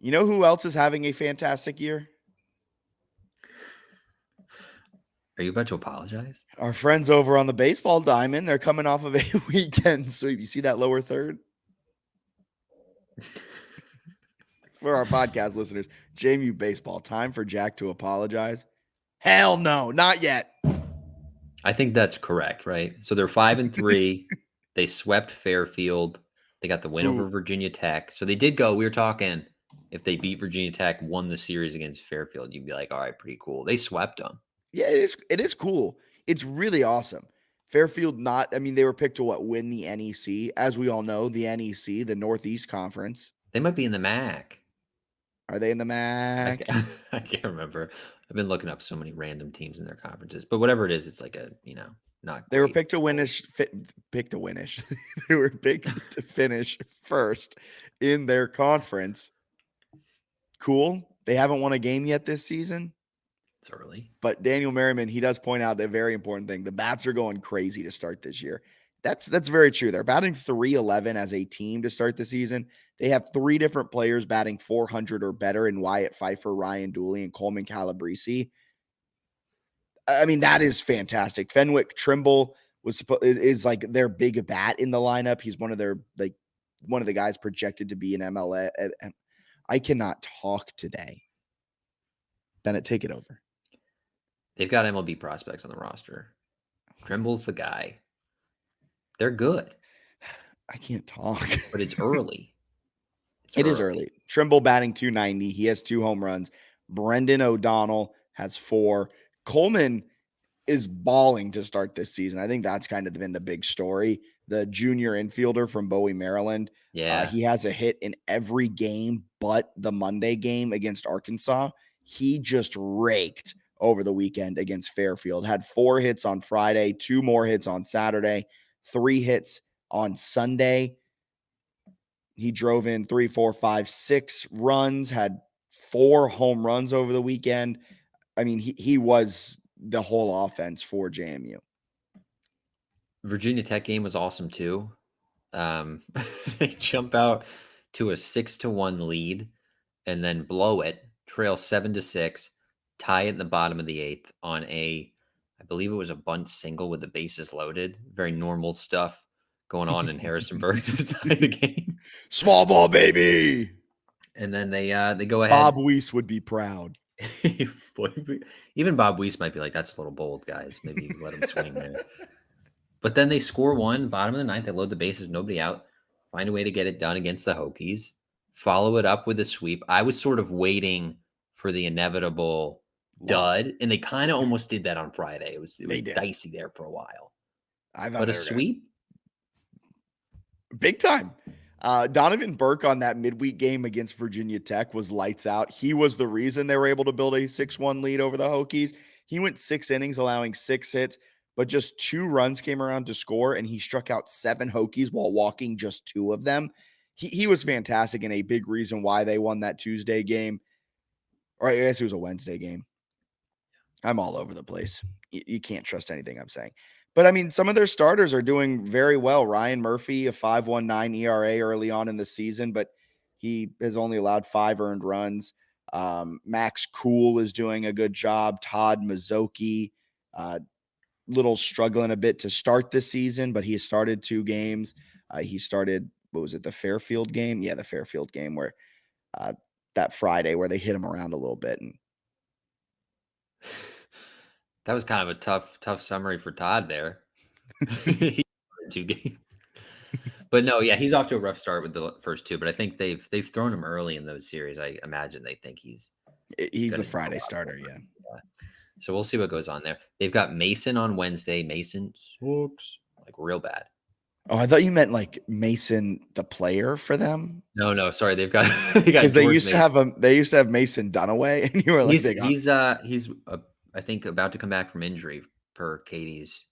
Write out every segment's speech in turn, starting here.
You know who else is having a fantastic year? Are you about to apologize? Our friends over on the baseball diamond. They're coming off of a weekend sweep. You see that lower third? For our podcast listeners, JMU Baseball, time for Jack to apologize. Hell no, not yet. I think that's correct, right? So they're 5-3. They swept Fairfield. They got the win over Virginia Tech. So they did go. We were talking, if they beat Virginia Tech, won the series against Fairfield, you'd be like, all right, pretty cool. They swept them. Yeah, it is cool. It's really awesome. Fairfield they were picked to win the NEC. As we all know, the NEC, the Northeast Conference. They might be in the MAC. Are they in the MAC? I can't remember. I've been looking up so many random teams in their conferences, but whatever it is, it's like not. They were picked to winish. They were picked to finish first in their conference. Cool. They haven't won a game yet this season. It's early. But Daniel Merriman, he does point out a very important thing. The bats are going crazy to start this year. That's very true. They're batting .311 as a team to start the season. They have 3 different players batting .400 or better in Wyatt Pfeiffer, Ryan Dooley, and Coleman Calabrese. I mean, that is fantastic. Fenwick Trimble is like their big bat in the lineup. He's one of the guys projected to be an MLA. I cannot talk today. Bennett, take it over. They've got MLB prospects on the roster. Trimble's the guy. They're good. I can't talk. But it's early. It is early. Trimble batting .290. He has 2 home runs. Brendan O'Donnell has 4. Coleman is balling to start this season. I think that's kind of been the big story. The junior infielder from Bowie, Maryland. Yeah. He has a hit in every game but the Monday game against Arkansas. He just raked over the weekend against Fairfield. Had 4 hits on Friday, 2 more hits on Saturday, 3 hits on Sunday. He drove in 3, 4, 5, 6 runs, had 4 home runs over the weekend. I mean, he was the whole offense for JMU. Virginia Tech game was awesome too. They jump out to a 6-1 lead and then blow it, trail 7-6, tie it in the bottom of the 8th on I believe it was a bunt single with the bases loaded. Very normal stuff going on in Harrisonburg to tie the game. Small ball, baby. And then they go ahead. Bob Weiss would be proud. Even Bob Weiss might be like, that's a little bold, guys. Maybe let him swing there. But then they score 1, bottom of the 9th. They load the bases, nobody out. Find a way to get it done against the Hokies. Follow it up with a sweep. I was sort of waiting for the inevitable dud, and they kind of almost did that on Friday. It was dicey there for a while. But a sweep? Big time. Donovan Burke on that midweek game against Virginia Tech was lights out. He was the reason they were able to build a 6-1 lead over the Hokies. He went 6 innings, allowing 6 hits, but just 2 runs came around to score, and he struck out 7 Hokies while walking just 2 of them. He was fantastic and a big reason why they won that Tuesday game. Or I guess it was a Wednesday game. I'm all over the place. You can't trust anything I'm saying. But, I mean, some of their starters are doing very well. Ryan Murphy, a 5.19 ERA early on in the season, but he has only allowed 5 earned runs. Max Cool is doing a good job. Todd Mazzocchi, little struggling a bit to start the season, but he has started 2 games. He started, what was it, the Fairfield game? Yeah, the Fairfield game where that Friday where they hit him around a little bit. And that was kind of a tough summary for Todd there. He started 2 games. But no, yeah, he's off to a rough start with the first 2, but I think they've thrown him early in those series. I imagine they think he's a Friday starter, yeah. So we'll see what goes on there. They've got Mason on Wednesday. Mason sucks, like real bad. Oh, I thought you meant like Mason, the player for them. No, sorry. They've got because they used to have Mason Dunaway, and you were like, he's I think about to come back from injury per Katie's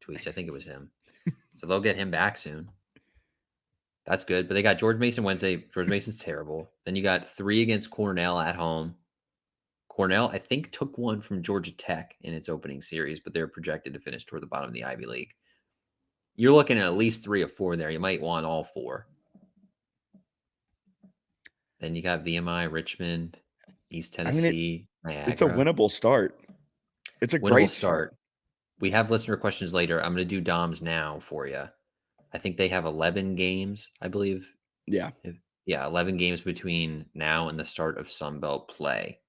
tweets. I think it was him. So they'll get him back soon. That's good. But they got George Mason Wednesday. George Mason's terrible. Then you got 3 against Cornell at home. Cornell, I think, took 1 from Georgia Tech in its opening series, but they're projected to finish toward the bottom of the Ivy League. You're looking at least 3 or 4 there. You might want all 4. Then you got VMI, Richmond, East I mean, Tennessee, it's a Niagara. winnable start. It's a Winnable great start. start. We have listener questions later. I'm going to do Dom's now for you. I think they have 11 games, I believe. Yeah. Yeah, 11 games between now and the start of Sun Belt play.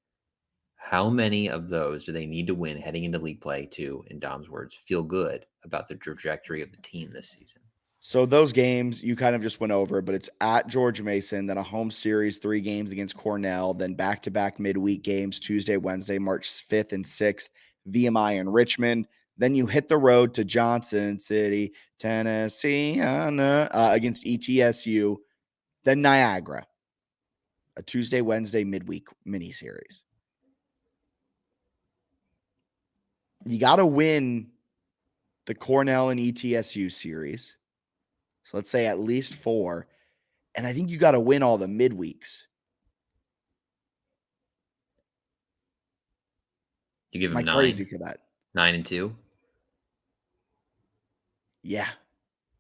How many of those do they need to win heading into league play to, in Dom's words, feel good about the trajectory of the team this season? So those games you kind of just went over, but it's at George Mason, then a home series, 3 games against Cornell, then back-to-back midweek games, Tuesday, Wednesday, March 5th and 6th, VMI and Richmond. Then you hit the road to Johnson City, Tennessee, against ETSU, then Niagara, a Tuesday, Wednesday, midweek mini series. You got to win the Cornell and ETSU series. So let's say at least 4. And I think you got to win all the midweeks. You give Am I them crazy 9, for that? 9-2. Yeah.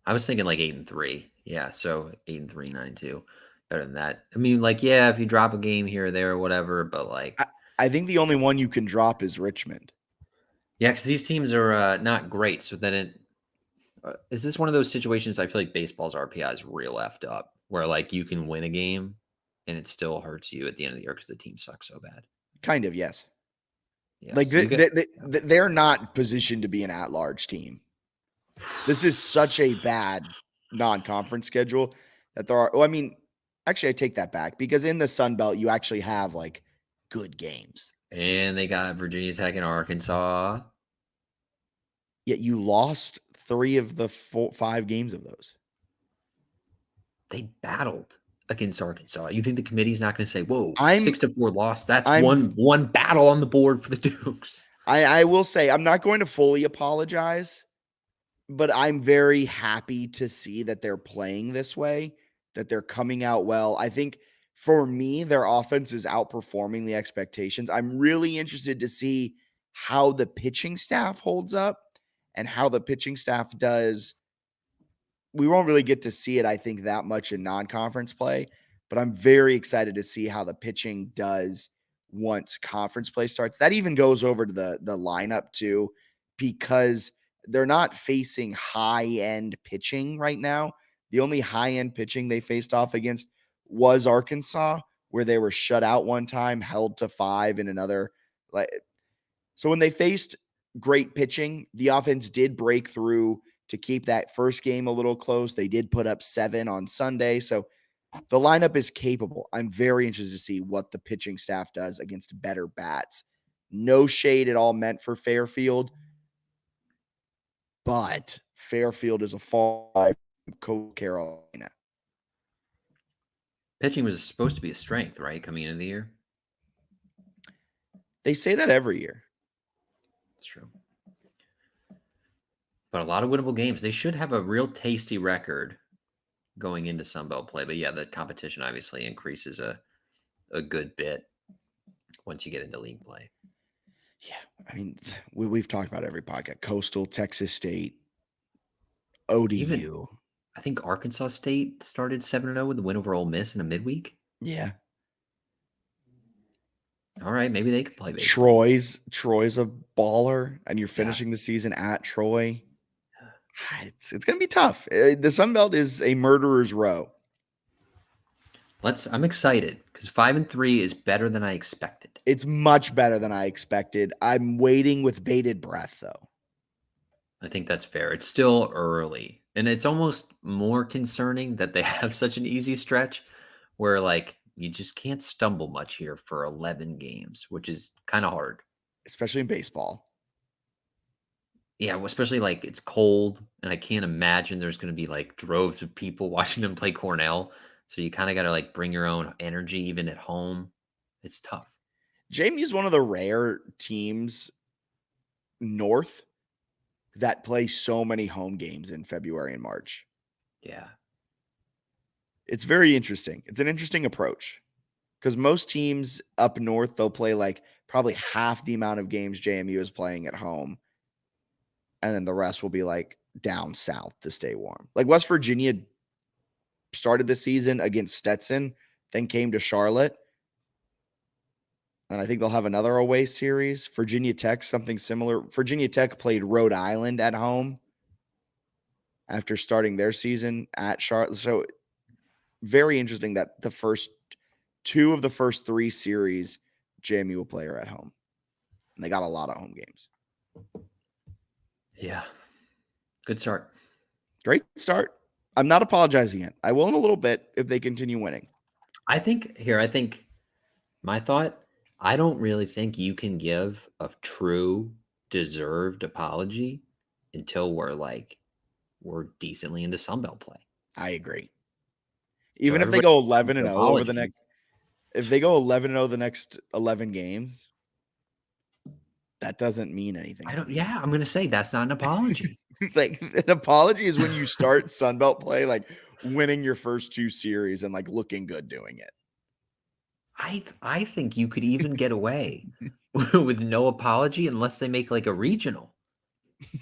I was thinking like 8-3. Yeah, so 8-3, 9-2. Better than that. I mean, like, yeah, if you drop a game here or there or whatever, but like, I think the only one you can drop is Richmond. yeah, because these teams are not great. So then is this one of those situations? I feel like baseball's RPI is real effed up, where like you can win a game and it still hurts you at the end of the year because the team sucks so bad. Kind of, yes. Yeah, Like so you get they're not positioned to be an at-large team. This is such a bad non-conference schedule that there are. Well, I mean, actually, I take that back because in the Sun Belt, you actually have like good games. and they got Virginia Tech and Arkansas. Yet you lost 3 of the 5 games of those. They battled against Arkansas. You think the committee's not going to say, "Whoa, I'm 6-4 loss"? That's I'm one battle on the board for the Dukes. I will say I'm not going to fully apologize, but I'm very happy to see that they're playing this way, that they're coming out well. I think for me, their offense is outperforming the expectations. I'm really interested to see how the pitching staff holds up and how the pitching staff does. We won't really get to see it, I think, that much in non-conference play, but I'm very excited to see how the pitching does once conference play starts. That even goes over to the lineup too, because they're not facing high-end pitching right now. The only high-end pitching they faced off against was Arkansas, where they were shut out one time, held to 5 in another. Like, so when they faced great pitching, the offense did break through to keep that first game a little close. They did put up 7 on Sunday. So the lineup is capable. I'm very interested to see what the pitching staff does against better bats. No shade at all meant for Fairfield, but Fairfield is a far cry from Coastal Carolina. Pitching was supposed to be a strength, right? Coming into the year. They say that every year. It's true. But a lot of winnable games. They should have a real tasty record going into Sunbelt play. But yeah, the competition obviously increases a good bit once you get into league play. Yeah, I mean, we've talked about every podcast. Coastal, Texas State, ODU. Even, I think Arkansas State started 7-0 with a win over Ole Miss in a midweek. Yeah. All right, maybe they could play baseball. Troy's a baller, and you're finishing the season at Troy. It's going to be tough. The Sun Belt is a murderer's row. I'm excited because 5-3 is better than I expected. It's much better than I expected. I'm waiting with bated breath, though. I think that's fair. It's still early, and it's almost more concerning that they have such an easy stretch where like you just can't stumble much here for 11 games, which is kind of hard. Especially in baseball. Yeah, well, especially like it's cold, and I can't imagine there's going to be like droves of people watching them play Cornell. So you kind of got to like bring your own energy even at home. It's tough. JMU is one of the rare teams north that play so many home games in February and March. Yeah. It's very interesting. It's an interesting approach because most teams up north, they'll play like probably half the amount of games JMU is playing at home. And then the rest will be like down south to stay warm. Like West Virginia started the season against Stetson then came to Charlotte. And I think they'll have another away series. Virginia Tech, something similar. Virginia Tech played Rhode Island at home after starting their season at Charlotte. So very interesting that the first two of the first three series JMU will play are at home. And they got a lot of home games. Yeah. Good start. Great start. I'm not apologizing yet. I will in a little bit if they continue winning. I think my thought, I don't really think you can give a true deserved apology until we're decently into Sunbelt play. I agree. Even if they go 11-0 over the apologies. if they go 11-0 the next 11 games, that doesn't mean anything. I'm going to say that's not an apology. Like an apology is when you start Sunbelt play, like winning your first two series and like looking good doing it. I think you could even get away with no apology unless they make like a regional,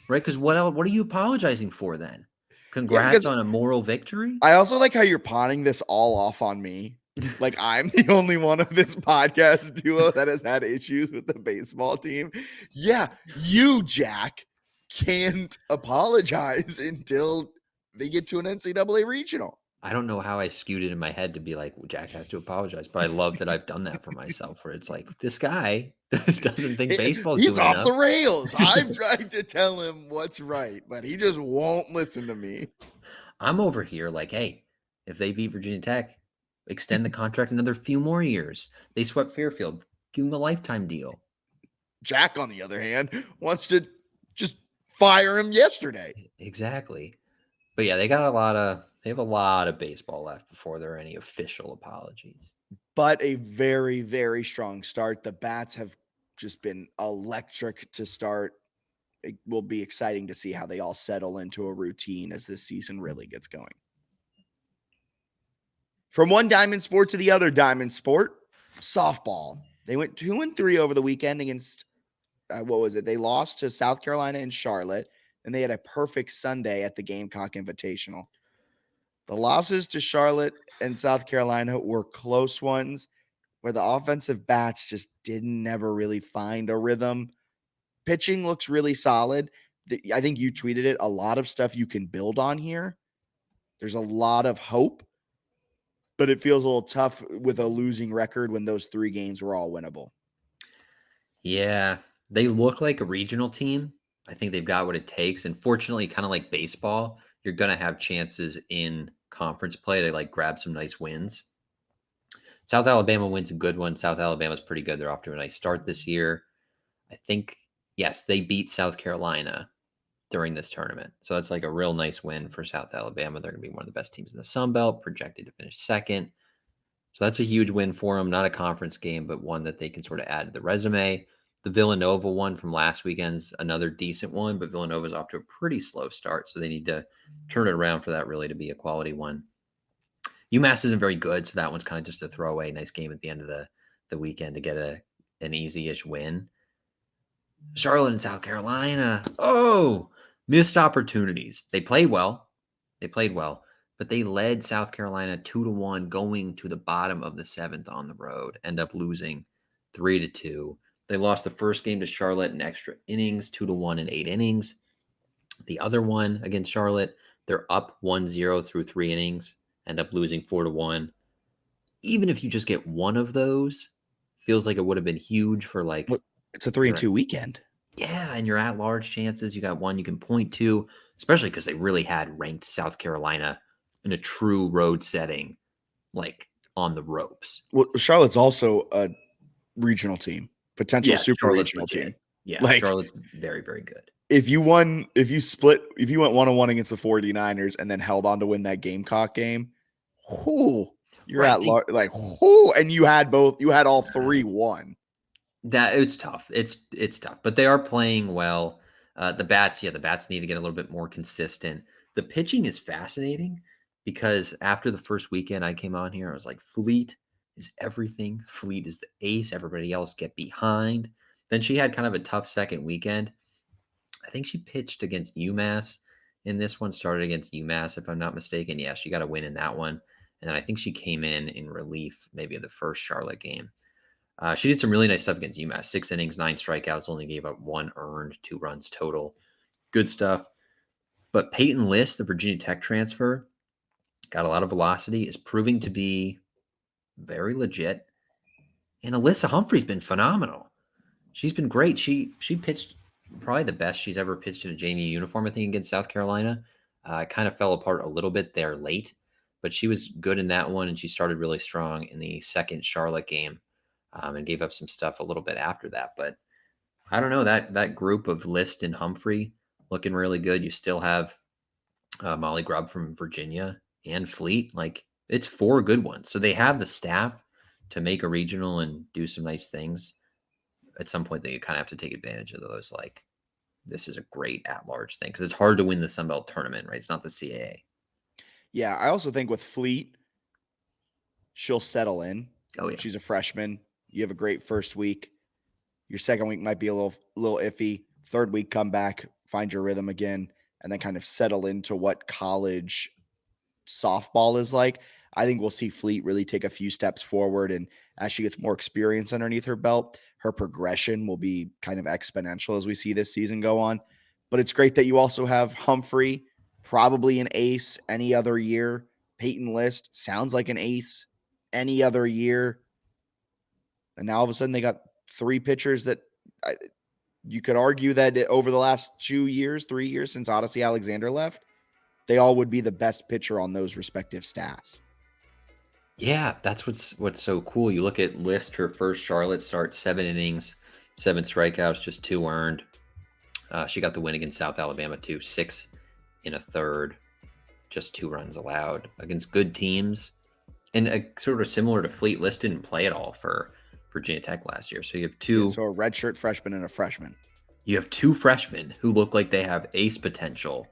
right? Because what are you apologizing for then? Congrats on a moral victory. I also like how you're pawning this all off on me. Like I'm the only one of this podcast duo that has had issues with the baseball team. Yeah, you, Jack, can't apologize until they get to an NCAA regional. I don't know how I skewed it in my head to be like, well, Jack has to apologize, but I love that I've done that for myself. Where it's like this guy doesn't think baseball's he's doing off enough. the rails. I've tried to tell him what's right, but he just won't listen to me. I'm over here like, hey, if they beat Virginia Tech, extend the contract another few more years. They swept Fairfield, give him a lifetime deal. Jack, on the other hand, wants to just fire him yesterday. Exactly. But yeah, they have a lot of baseball left before there are any official apologies. But a very, very strong start. The bats have just been electric to start. It will be exciting to see how they all settle into a routine as this season really gets going. From one diamond sport to the other diamond sport, softball. They went 2-3 over the weekend against, They lost to South Carolina and Charlotte, and they had a perfect Sunday at the Gamecock Invitational. The losses to Charlotte and South Carolina were close ones where the offensive bats just never really find a rhythm. Pitching looks really solid. I think you tweeted it. A lot of stuff you can build on here. There's a lot of hope, but it feels a little tough with a losing record when those 3 games were all winnable. Yeah, they look like a regional team. I think they've got what it takes. And fortunately, kind of like baseball, you're going to have chances in conference play to like grab some nice wins. South Alabama wins a good one. South Alabama's pretty good. They're off to a nice start this year. I think, yes, they beat South Carolina during this tournament. So that's like a real nice win for South Alabama. They're going to be one of the best teams in the Sun Belt, projected to finish second. So that's a huge win for them. Not a conference game, but one that they can sort of add to the resume. The Villanova one from last weekend's another decent one, but Villanova's off to a pretty slow start, so they need to turn it around for that really to be a quality one. UMass isn't very good, so that one's kind of just a throwaway. Nice game at the end of the weekend to get an easy-ish win. Charlotte and South Carolina. Oh, missed opportunities. They played well, but they led South Carolina 2-1 going to the bottom of the 7th on the road. End up losing 3-2. They lost the first game to Charlotte in extra innings, 2-1 in 8 innings. The other one against Charlotte, they're up 1-0 through 3 innings, end up losing 4-1. Even if you just get one of those, feels like it would have been huge for like. Well, it's a 3-2 weekend. Yeah, and you're at large chances. You got one you can point to, especially because they really had ranked South Carolina in a true road setting, like on the ropes. Well, Charlotte's also a regional team. Potential super Charlotte's regional legit. team. Yeah, like, Charlotte's very, very good. If you went 1-1 against the 49ers and then held on to win that Gamecock game, you're right, and you had all 3 won. That it's tough. It's tough, but they are playing well. The bats need to get a little bit more consistent. The pitching is fascinating because after the first weekend I came on here, I was like, Fleet is everything. Fleet is the ace. Everybody else get behind. Then she had kind of a tough second weekend. I think she pitched against UMass in this one, started against UMass, if I'm not mistaken. Yeah, she got a win in that one. And then I think she came in relief maybe in the first Charlotte game. She did some really nice stuff against UMass. 6 innings, 9 strikeouts, only gave up 1 earned, 2 runs total. Good stuff. But Peyton List, the Virginia Tech transfer, got a lot of velocity, is proving to be very legit. And Alyssa Humphrey's been phenomenal. She's been great. She pitched probably the best she's ever pitched in a JMU uniform, I think, against South Carolina. It kind of fell apart a little bit there late, but she was good in that one, and she started really strong in the second Charlotte game, and gave up some stuff a little bit after that. But I don't know, that group of List and Humphrey looking really good. You still have Molly Grubb from Virginia and Fleet. Like, it's 4 good ones. So they have the staff to make a regional and do some nice things. At some point, that you kind of have to take advantage of those. Like, this is a great at-large thing because it's hard to win the Sun Belt tournament, right? It's not the CAA. Yeah, I also think with Fleet, she'll settle in. Oh, yeah. She's a freshman. You have a great first week. Your second week might be a little iffy. Third week, come back, find your rhythm again, and then kind of settle into what college softball is like. I think we'll see Fleet really take a few steps forward. And as she gets more experience underneath her belt, her progression will be kind of exponential as we see this season go on. But it's great that you also have Humphrey, probably an ace any other year. Peyton List sounds like an ace any other year. And now all of a sudden they got 3 pitchers that you could argue that over the last 3 years since Odyssey Alexander left, they all would be the best pitcher on those respective staffs. Yeah, that's what's so cool. You look at List, her first Charlotte start, 7 innings, 7 strikeouts, just 2 earned. She got the win against South Alabama too, 6 in a third, just 2 runs allowed against good teams. And sort of similar to Fleet, List didn't play at all for Virginia Tech last year. So you have 2. Yeah, so a redshirt freshman and a freshman. You have 2 freshmen who look like they have ace potential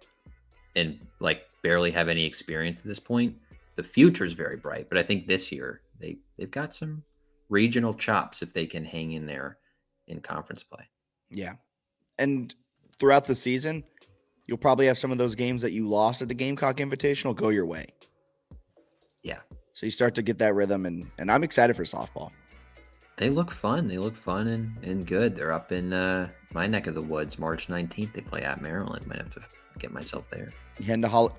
and like barely have any experience at this point. The future is very bright, but I think this year they've got some regional chops if they can hang in there in conference play. Yeah. And throughout the season, you'll probably have some of those games that you lost at the Gamecock Invitational go your way. Yeah. So you start to get that rhythm, and I'm excited for softball. They look fun. They look fun and good. They're up in my neck of the woods, March 19th. They play at Maryland. Might have to get myself there. You heading to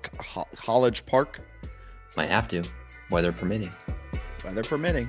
College Park? Might have to, weather permitting. Weather permitting.